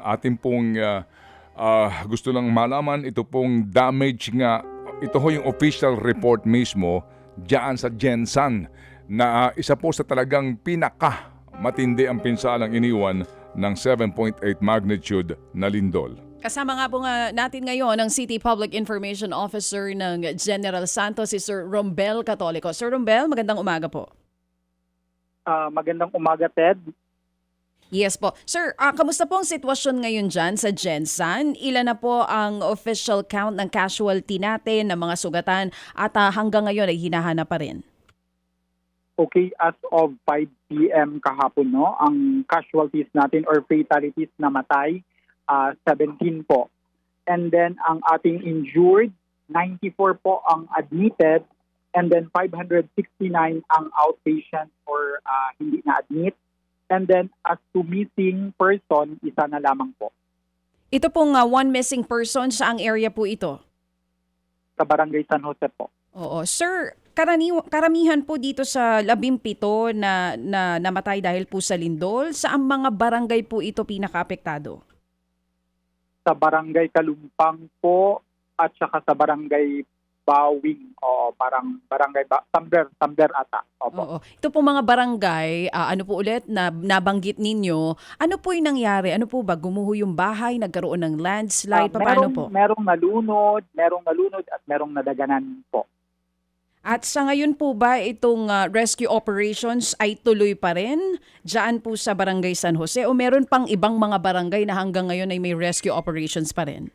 Atin pong gusto lang malaman ito pong damage nga. Ito ho yung official report mismo diyan sa Gensan na isa po sa talagang pinaka matindi ang pinsalang iniwan ng 7.8 magnitude na lindol. Kasama nga po natin ngayon ang City Public Information Officer ng General Santos, si Sir Rombel Catolico. Sir Rombel, magandang umaga po. Magandang umaga, Ted. Yes po. Sir, kamusta po ang sitwasyon ngayon dyan sa Gensan? Ilan na po ang official count ng casualty natin, ng mga sugatan, at hanggang ngayon ay hinahanap pa rin? Okay, as of 5 p.m. kahapon, no, ang casualties natin or fatalities na matay, 17 po. And then ang ating injured, 94 po ang admitted, and then 569 ang outpatient or hindi na admit. And then as to missing person, isa na lamang po. Ito pong one missing person, saang area po ito? Sa Barangay San Jose po. Oo. Sir, karamihan po dito sa 17 na namatay dahil po sa lindol, saang mga barangay po ito pinakaapektado? Sa Barangay Kalumpang po at saka sa Barangay Bawing o parang Barangay Tamber ata. Opo. Oo. Ito po mga barangay, ano po ulit na nabanggit ninyo, ano po yung nangyari? Ano po ba? Gumuho yung bahay, nagkaroon ng landslide, paano po? Merong nalunod at merong nadaganan po. At sa ngayon po ba itong rescue operations ay tuloy pa rin diyan po sa Barangay San Jose o meron pang ibang mga barangay na hanggang ngayon ay may rescue operations pa rin?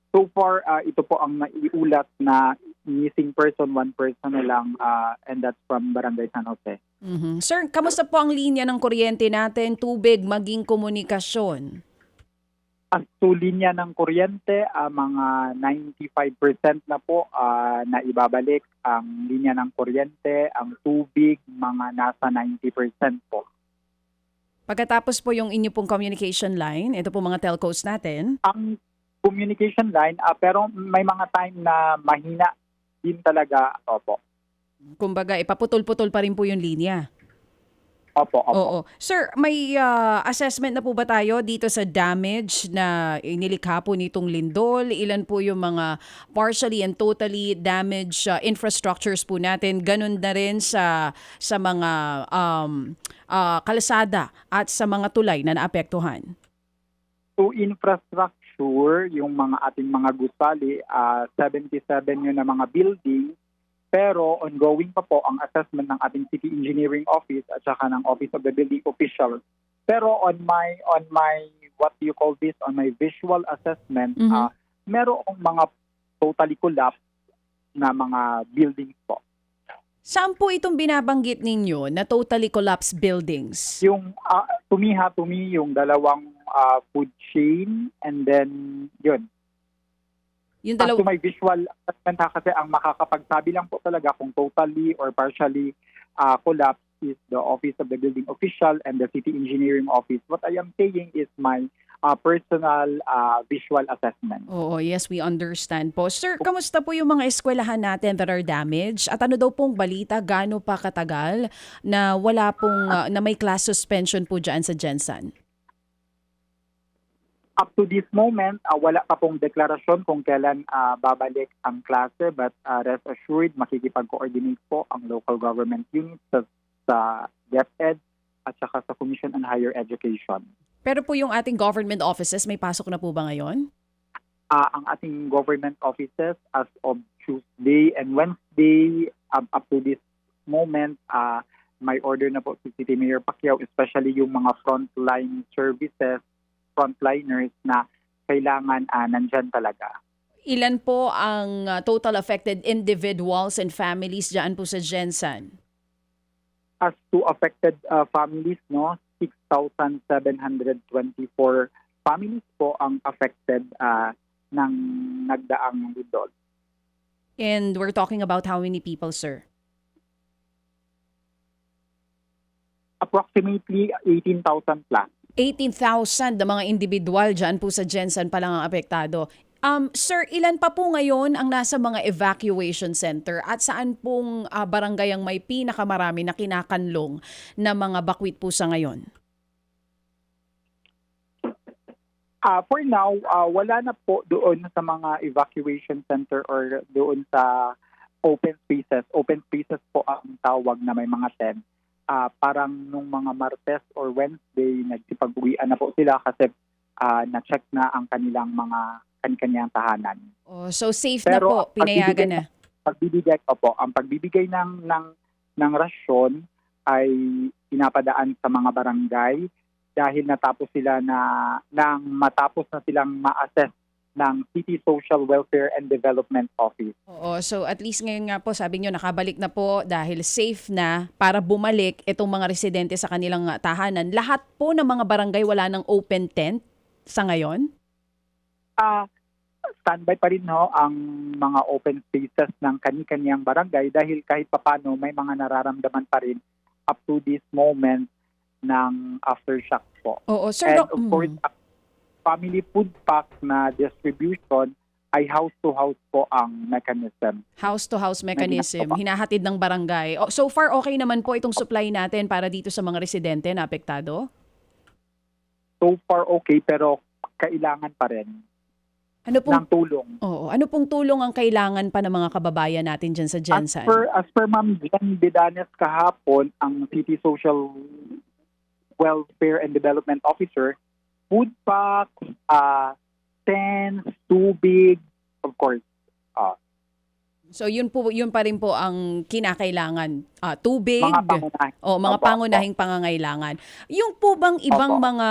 So far, ito po ang naiulat na missing person, one person na lang, and that's from Barangay San Jose. Mhm. Sir, kamusta po ang linya ng kuryente natin, tubig, maging komunikasyon? As to linya ng kuryente, mga 95% na po na ibabalik ang linya ng kuryente, ang tubig, mga nasa 90% po. Pagkatapos po yung inyo pong communication line, ito po mga telcos natin. Ang communication line, pero may mga time na mahina din talaga. Opo. Kumbaga, ipaputol-putol pa rin po yung linya. Opo. Oo. Sir, may assessment na po ba tayo dito sa damage na inilikha po nitong lindol? Ilan po yung mga partially and totally damaged infrastructures po natin? Ganun na rin sa mga kalsada at sa mga tulay na naapektuhan? So infrastructure, yung mga ating mga gusali, 77 yun na mga building, pero ongoing pa po ang assessment ng ating City Engineering Office at saka ng Office of the Building Official. Pero on my what do you call this, on my visual assessment, merong mga totally collapsed na mga buildings po. Saan po itong binabanggit ninyo na totally collapsed buildings? Yung to me, yung dalawang food chain, and then yun. Yung To my visual assessment kasi ang makakapagsabi lang po talaga kung totally or partially collapse is the Office of the Building Official and the City Engineering Office. What I am saying is my personal visual assessment. Oo, yes, we understand po. Sir, kamusta po yung mga eskwelahan natin that are damaged? At ano daw pong balita, gaano pa katagal na wala pong, na may class suspension po dyan sa Gensan? Up to this moment, wala pa pong deklarasyon kung kailan babalik ang klase, but rest assured, makikipag-coordinate po ang local government units sa DepEd at saka sa Commission on Higher Education. Pero po yung ating government offices, may pasok na po ba ngayon? Ang ating government offices as of Tuesday and Wednesday, up to this moment, may order na po si City Mayor Pacquiao, especially yung mga frontline services, frontliners na kailangan nandyan talaga. Ilan po ang total affected individuals and families dyan po sa Gensan? As to affected families, no, 6,724 families po ang affected ng nagdaang lindol. And we're talking about how many people, sir? Approximately 18,000 plus. 18,000 na mga individual dyan po sa Gensan pa lang ang apektado. Sir, ilan pa po ngayon ang nasa mga evacuation center at saan pong barangay ang may pinakamarami na kinakanlong na mga bakwit po sa ngayon? For now, wala na po doon sa mga evacuation center or doon sa open spaces. Open spaces po ang tawag na may mga tent. Parang nung mga Martes or Wednesday, nagsipag-uwian na po sila kasi na-check na ang kanilang mga kanyang tahanan. Oh, so safe Pero na po, pinayagan na. Ang pagbibigay ng rasyon ay pinapadaan sa mga barangay dahil matapos na silang ma-assess ng City Social Welfare and Development Office. Oo, so at least ngayon nga po, sabi nyo, nakabalik na po dahil safe na para bumalik itong mga residente sa kanilang tahanan. Lahat po ng mga barangay wala ng open tent sa ngayon? Standby pa rin ang mga open spaces ng kani-kaniyang barangay dahil kahit papano may mga nararamdaman pa rin up to this moment ng aftershock po. Oo, sir. And of course, family food pack na distribution ay house-to-house po ang mechanism. House-to-house mechanism, hinahatid ng barangay. So far, okay naman po itong supply natin para dito sa mga residente na apektado? So far, okay, pero kailangan pa rin Ano pong, ng tulong. oo, ano pong tulong ang kailangan pa ng mga kababayan natin dyan sa Jensan? As per Ma'am Jen Bidanes kahapon, ang City Social Welfare and Development Officer, food pack, tents, tubig, of course. So yun pa rin po ang kinakailangan. Tubig, Mga pangunahin. mga Opo, pangunahing pangangailangan. Yung po bang ibang Opo. mga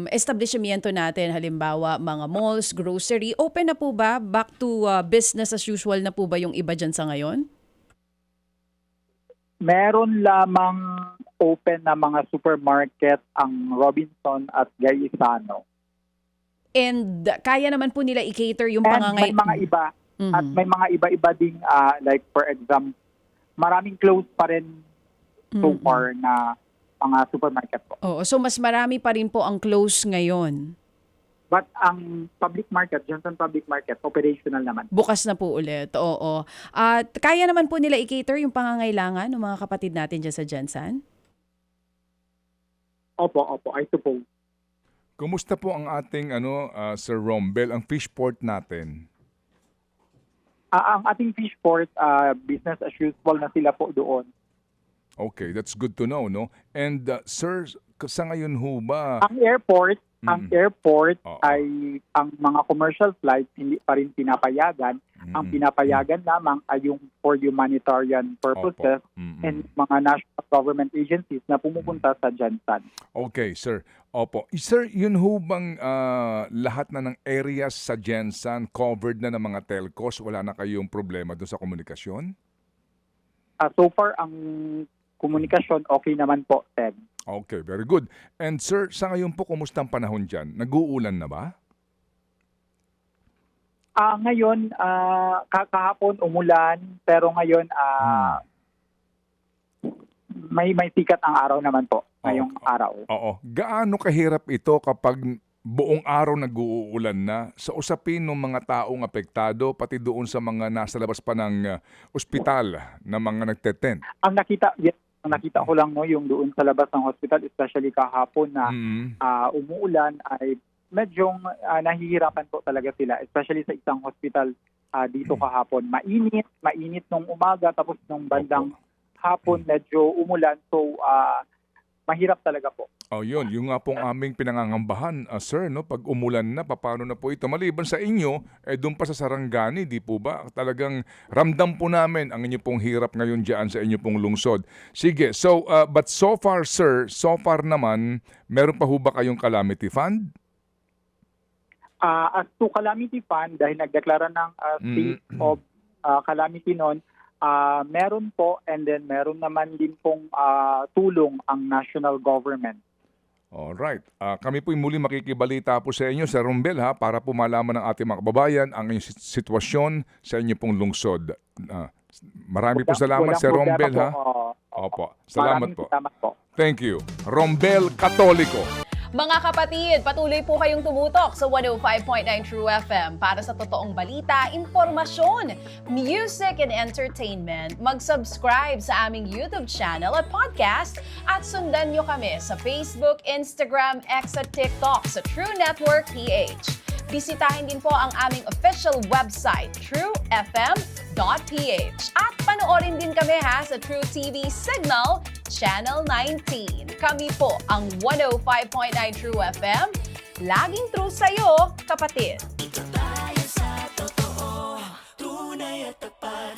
establishmento natin, halimbawa mga malls, grocery, open na po ba? Back to business as usual na po ba yung iba dyan sa ngayon? Meron lamang open na mga supermarket ang Robinson at Gaisano. And kaya naman po nila i-cater yung And may mga iba. Mhm. At may mga iba-iba ding, like for example, maraming closed pa rin so far na mga supermarket po. Oo, so mas marami pa rin po ang close ngayon. But ang public market, Johnson Public Market, operational naman. Bukas na po ulit, oo. At kaya naman po nila i-cater yung pangangailangan ng mga kapatid natin dyan sa Jensan? Opo, I suppose. Kumusta po ang ating Sir Rombel, ang fish port natin? Ang ating fish port, business as usual na sila po doon. Okay, that's good to know, no? And sir, sa ngayon ho ba? Ang airport Oo. ay ang mga commercial flights hindi pa rin pinapayagan. Ang pinapayagan lamang ay yung for humanitarian purposes and mga national government agencies na pumupunta sa Jensan. Okay, sir. Opo. Sir, yun ho bang lahat na ng areas sa Jensan covered na ng mga telcos? Wala na kayong problema doon sa komunikasyon? So far, ang komunikasyon okay naman po, Ted. Okay, very good. And sir, sa ngayon po, kumusta ang panahon dyan? Nag-uulan na ba? Ngayon, kahapon umulan, pero ngayon may sikat ang araw naman po ngayong araw. Oo. Gaano kahirap ito kapag buong araw nag-uulan na sa usapin ng mga taong apektado, pati doon sa mga nasa labas pa ng ospital na mga nagtetent? Ang nakita ko lang yung doon sa labas ng hospital, especially kahapon na umuulan, ay medyo nahihirapan po talaga sila, especially sa isang hospital dito kahapon. Mainit nung umaga, tapos nung bandang hapon medyo umulan, so mahirap talaga po. Oh, yun. Yung nga pong aming pinangangambahan, sir, no? Pag umulan na, paano na po ito? Maliban sa inyo, doon pa sa Sarangani, di po ba? Talagang ramdam po namin ang inyo pong hirap ngayon dyan sa inyo pong lungsod. Sige, so, but so far, sir, naman, meron pa ho ba kayong calamity fund? As to calamity fund, dahil nagdeklara ng state of calamity noon, meron po, and then meron naman din pong tulong ang national government. Alright. Kami po'y muli makikibalita po sa inyo, Sir Rombel, para po malaman ng ating mga kababayan ang inyong sitwasyon sa inyo pong lungsod. Marami po salamat, Sir Rombel, Opo. Salamat po. Salamat po. Thank you. Rombel Katoliko. Mga kapatid, patuloy po kayong tumutok sa 105.9 True FM para sa totoong balita, impormasyon, music and entertainment. Mag-subscribe sa aming YouTube channel at podcast at sundan nyo kami sa Facebook, Instagram, X at TikTok sa True Network PH. Bisitahin din po ang aming official website, truefm.ph. At panoorin din kami sa True TV Signal, Channel 19. Kami po ang 105.9 True FM. Laging true sa'yo, kapatid.